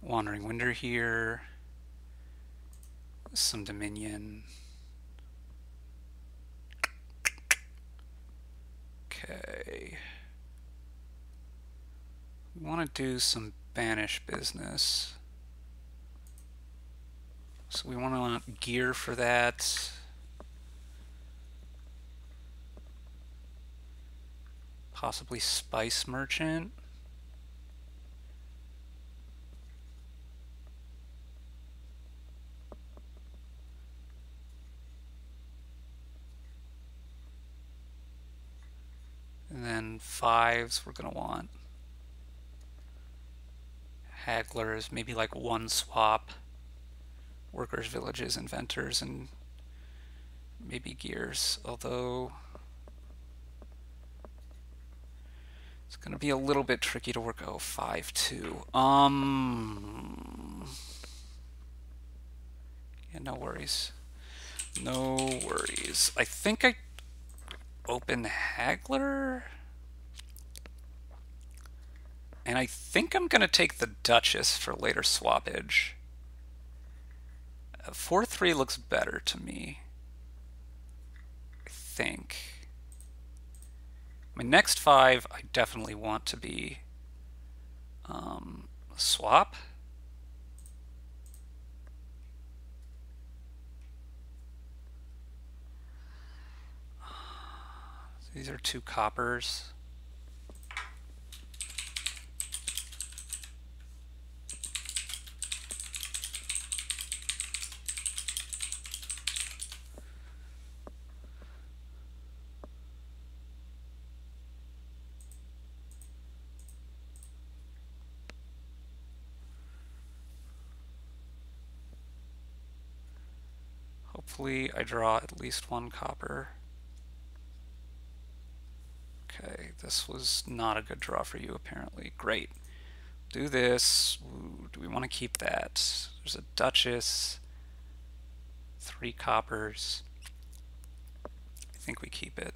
Wandering Winder here. Some Dominion. Okay. We want to do some banish business. So we want gear for that. Possibly spice merchant. And then fives we're going to want. Hagglers, maybe like one swap. Workers, villages, inventors, and maybe gears. Although it's going to be a little bit tricky to work. Oh, 5-2. Yeah, no worries. No worries. I think I open Haggler. And I think I'm going to take the Duchess for later swappage. 4-3 looks better to me. I think. My next 5 I definitely want to be swap. These are 2 coppers. Hopefully I draw at least 1 copper. Okay, this was not a good draw for you apparently. Great. Do this. Ooh, do we want to keep that? There's a Duchess. 3 coppers. I think we keep it.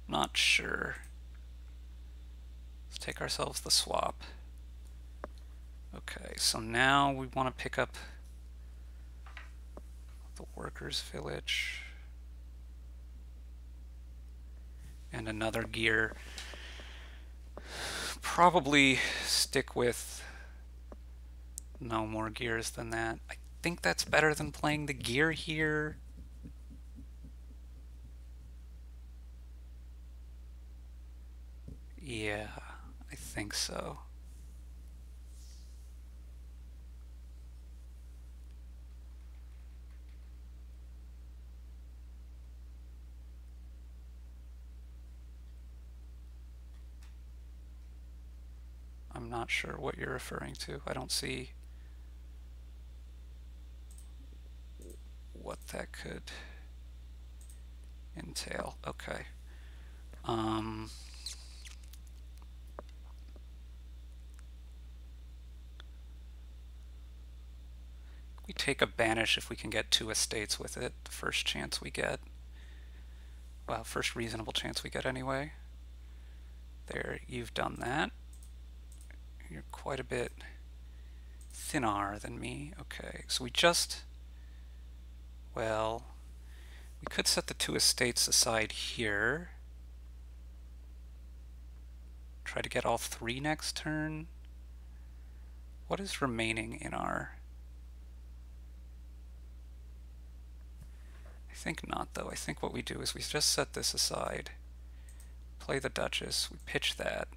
Not sure. Let's take ourselves the swap. Okay, so now we want to pick up the workers' village. And another gear. Probably stick with no more gears than that. I think that's better than playing the gear here. Yeah, I think so. I'm not sure what you're referring to. I don't see what that could entail. Okay. We take a banish if we can get 2 estates with it, the first chance we get. Well, first reasonable chance we get anyway. There, you've done that. You're quite a bit thinner than me. Okay, so we just, well, we could set the 2 estates aside here. Try to get all 3 next turn. What is remaining in our... I think not, though. I think what we do is we just set this aside. Play the Duchess. We pitch that.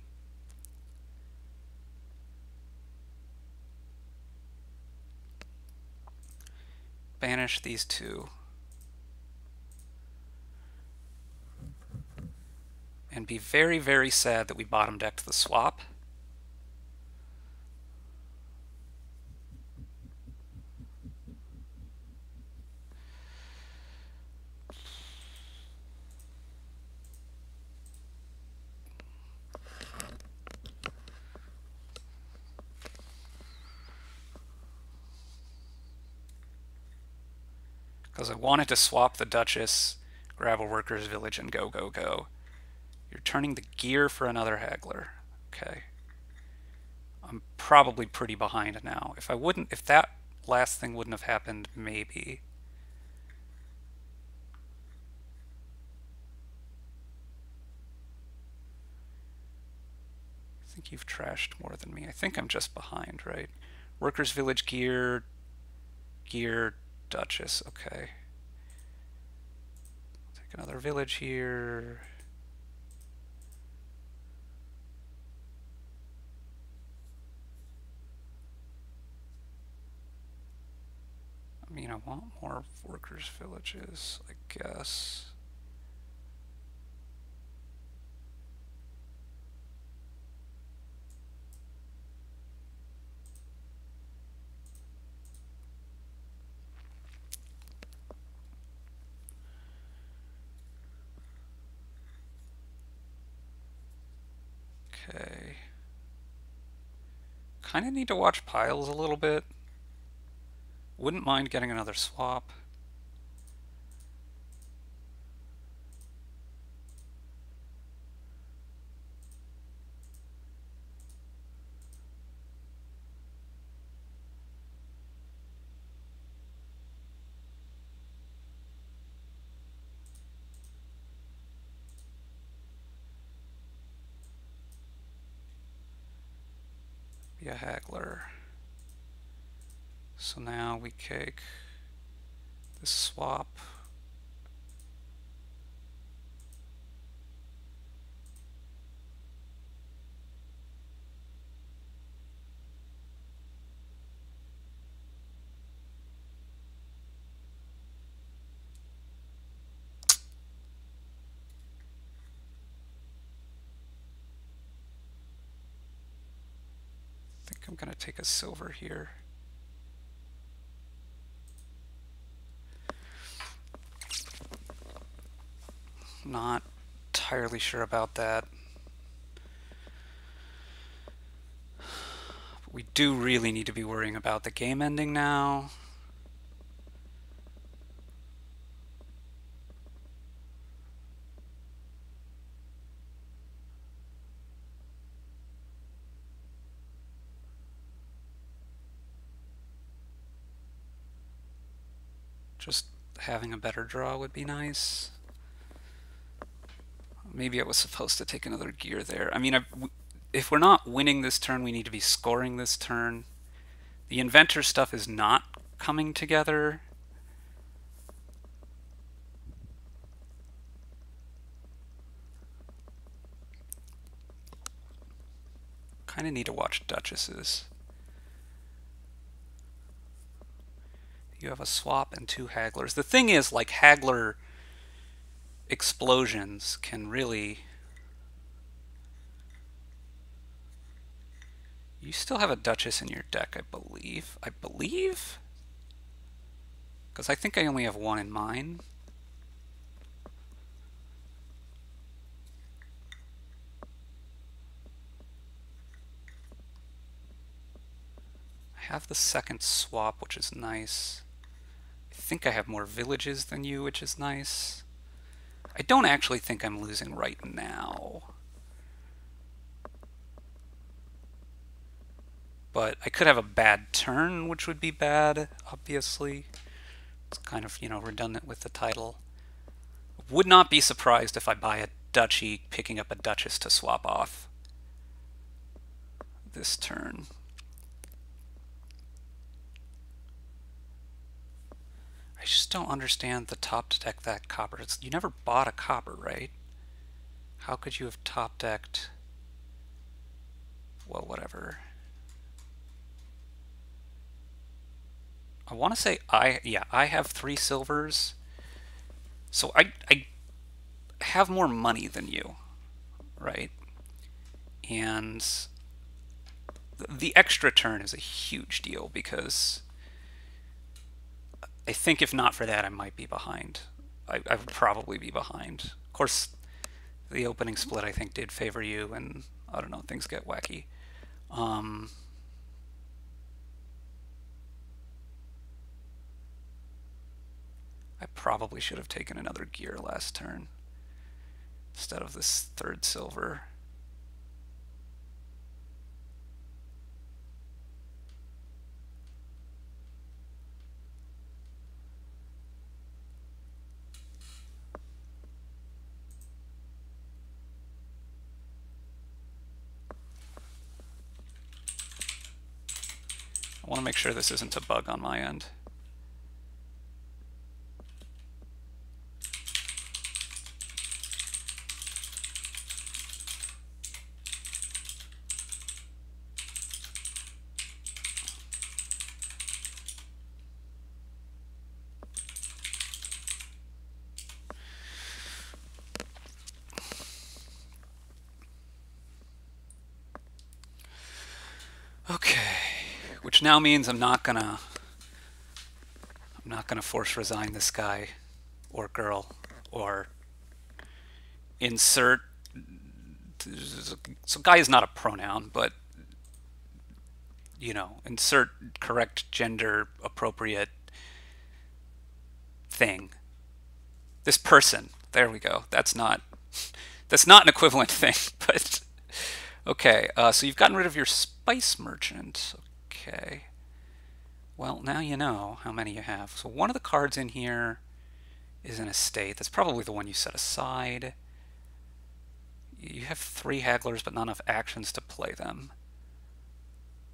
Banish these 2. And be very, very sad that we bottom decked the swap. Because I wanted to swap the Duchess, grab a workers' village, and go, go, go. You're turning the gear for another haggler. Okay. I'm probably pretty behind now. If that last thing wouldn't have happened, maybe. I think you've trashed more than me. I think I'm just behind, right? Workers Village gear, Duchess. Okay. Take another village here. I mean, I want more workers villages, I guess. Okay. Kind of need to watch piles a little bit. Wouldn't mind getting another swap. Be a haggler. So now we take this swap. I think I'm going to take a silver here. Not entirely sure about that. We do really need to be worrying about the game ending now. Just having a better draw would be nice. Maybe I was supposed to take another gear there. I mean, if we're not winning this turn, we need to be scoring this turn. The inventor stuff is not coming together. Kind of need to watch duchesses. You have a swap and 2 hagglers. The thing is, like, haggler explosions can really... You still have a duchess in your deck, I believe. Because I think I only have 1 in mine. I have the second swap, which is nice. I think I have more villages than you, which is nice. I don't actually think I'm losing right now. But I could have a bad turn, which would be bad, obviously. It's kind of, you know, redundant with the title. Would not be surprised if I buy a duchy, picking up a duchess to swap off this turn. I just don't understand the top deck that copper. You never bought a copper, right? How could you have top decked? Well, whatever. I want to say I have 3 silvers. So I have more money than you, right? And the extra turn is a huge deal because I think if not for that, I might be behind. I would probably be behind. Of course, the opening split I think did favor you, and I don't know, things get wacky. I probably should have taken another gear last turn instead of this 3rd silver. I want to make sure this isn't a bug on my end. Okay, which now means I'm not gonna force resign this guy or girl or insert. So guy is not a pronoun, but you know, insert correct gender appropriate thing. This person. There we go. That's not an equivalent thing, but okay. So you've gotten rid of your spice merchant. Okay. Well, now you know how many you have. So one of the cards in here is an estate. That's probably the one you set aside. You have 3 hagglers, but not enough actions to play them.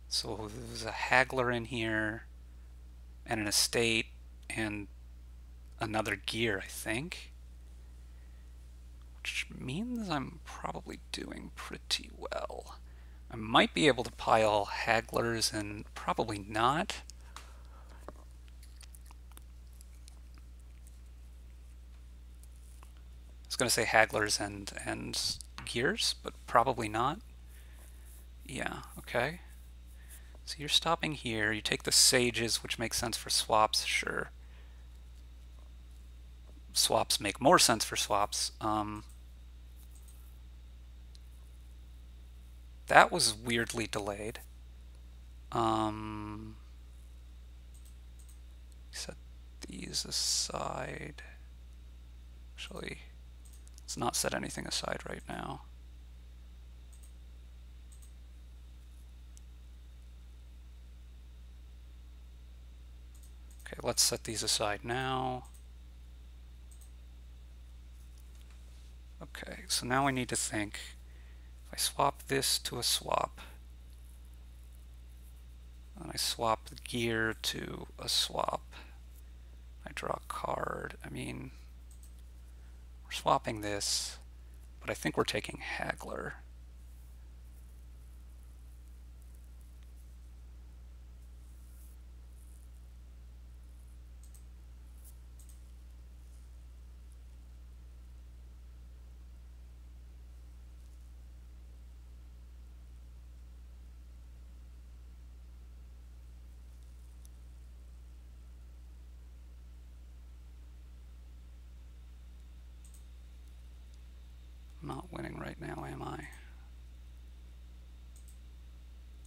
So there's a haggler in here, and an estate, and another gear, I think. Which means I'm probably doing pretty well. I might be able to pile hagglers and probably not. I was going to say hagglers and gears, but probably not. Yeah, okay. So you're stopping here. You take the sages, which makes sense for swaps, sure. Swaps make more sense for swaps. That was weirdly delayed. Set these aside. Actually, let's not set anything aside right now. Okay, let's set these aside now. Okay, so now we need to think. If I swap this to a swap, and I swap the gear to a swap, I draw a card. I mean, we're swapping this, but I think we're taking haggler. I'm not winning right now, am I?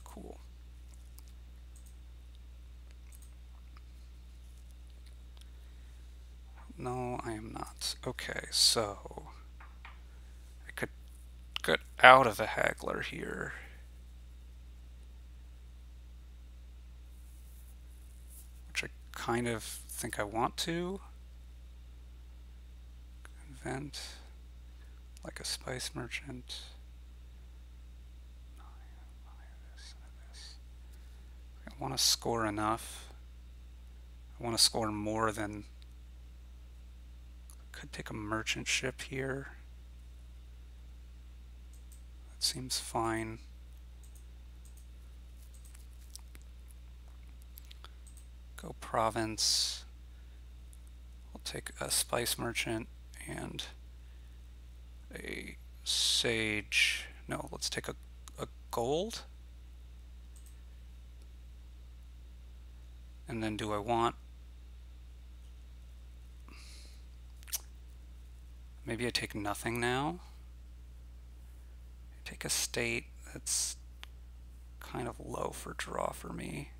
Cool. No, I am not. Okay, so I could get out of a haggler here. Which I kind of think I want to. Invent like a spice merchant. I want to score enough. I want to score more than. Could take a merchant ship here. That seems fine. Go province. I'll take a spice merchant and a sage. No, let's take a gold. And then do I want... Maybe I take nothing now. I take a state. That's kind of low for draw for me.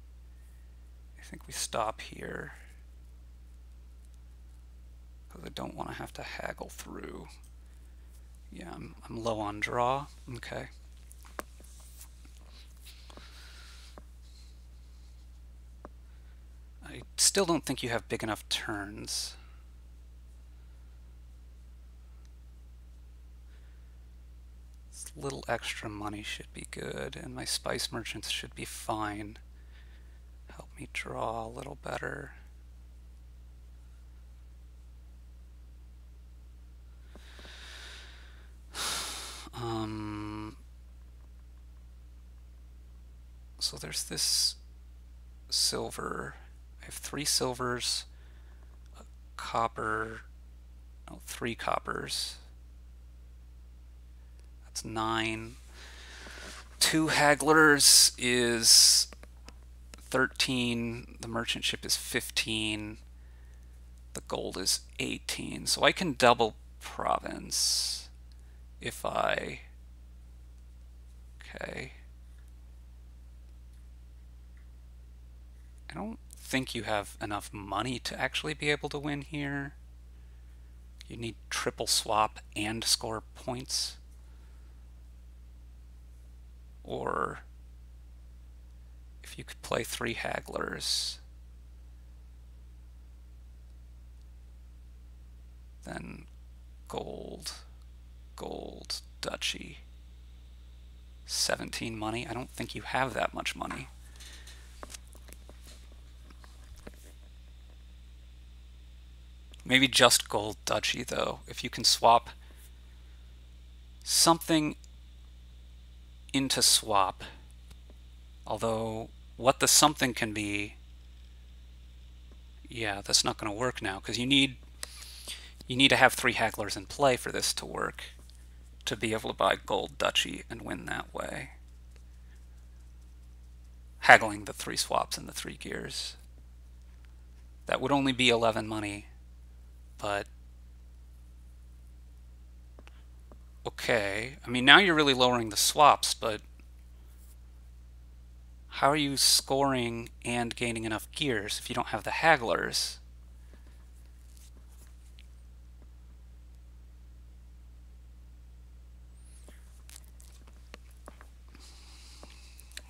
I think we stop here. Because I don't want to have to haggle through. Yeah, I'm low on draw. Okay. I still don't think you have big enough turns. This little extra money should be good, and my spice merchants should be fine. Help me draw a little better. So there's this silver. I have 3 silvers, a copper, 3 coppers. That's 9. 2 hagglers is 13. The merchant ship is 15. The gold is 18. So I can double province if I... Okay. I don't think you have enough money to actually be able to win here. You need triple swap and score points. Or if you could play 3 hagglers, then gold, gold, duchy, 17 money. I don't think you have that much money. Maybe just gold duchy, though. If you can swap something into swap. Although, what the something can be... Yeah, that's not going to work now, because you need to have 3 hagglers in play for this to work, to be able to buy gold duchy and win that way. Haggling the 3 swaps and the 3 gears. That would only be 11 money. But, okay. I mean, now you're really lowering the swaps, but how are you scoring and gaining enough gears if you don't have the hagglers?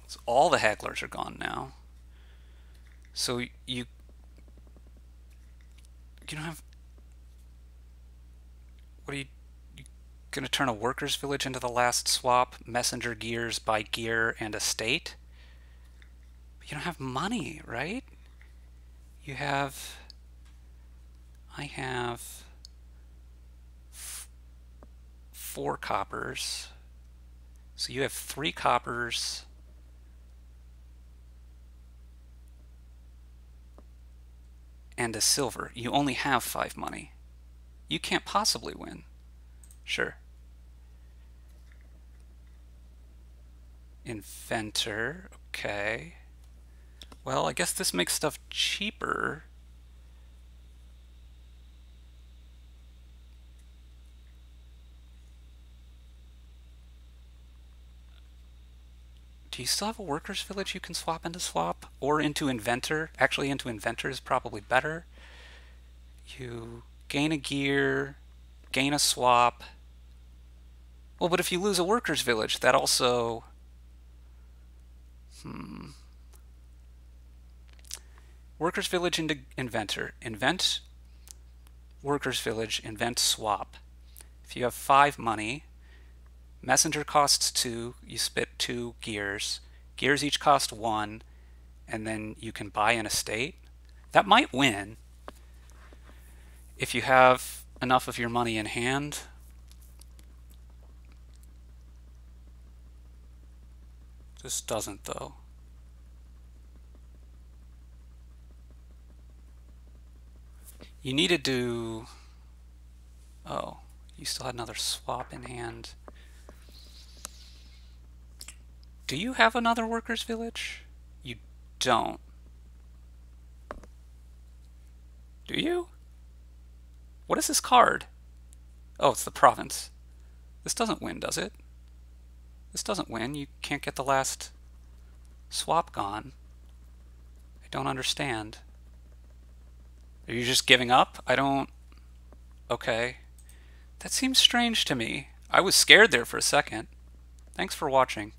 So all the hagglers are gone now. So you don't have... What are you going to turn a workers' village into the last swap? Messenger gears by gear and estate? But you don't have money, right? You have... I have 4 coppers. So you have 3 coppers. And a silver. You only have 5 money. You can't possibly win. Sure. Inventor. Okay. Well, I guess this makes stuff cheaper. Do you still have a workers' village you can swap into swap? Or into inventor? Actually, into inventor is probably better. You gain a gear, gain a swap. Well, but if you lose a workers' village, that also... Workers' village into inventor. Invent workers' village, invent swap. If you have 5 money, messenger costs 2, you spit 2 gears. Gears each cost 1, and then you can buy an estate. That might win if you have enough of your money in hand. This doesn't, though. You need to do... Oh, you still had another swap in hand. Do you have another workers' village? You don't. Do you? What is this card? Oh, it's the province. This doesn't win, does it? This doesn't win. You can't get the last swap gone. I don't understand. Are you just giving up? I don't... Okay. That seems strange to me. I was scared there for a second. Thanks for watching.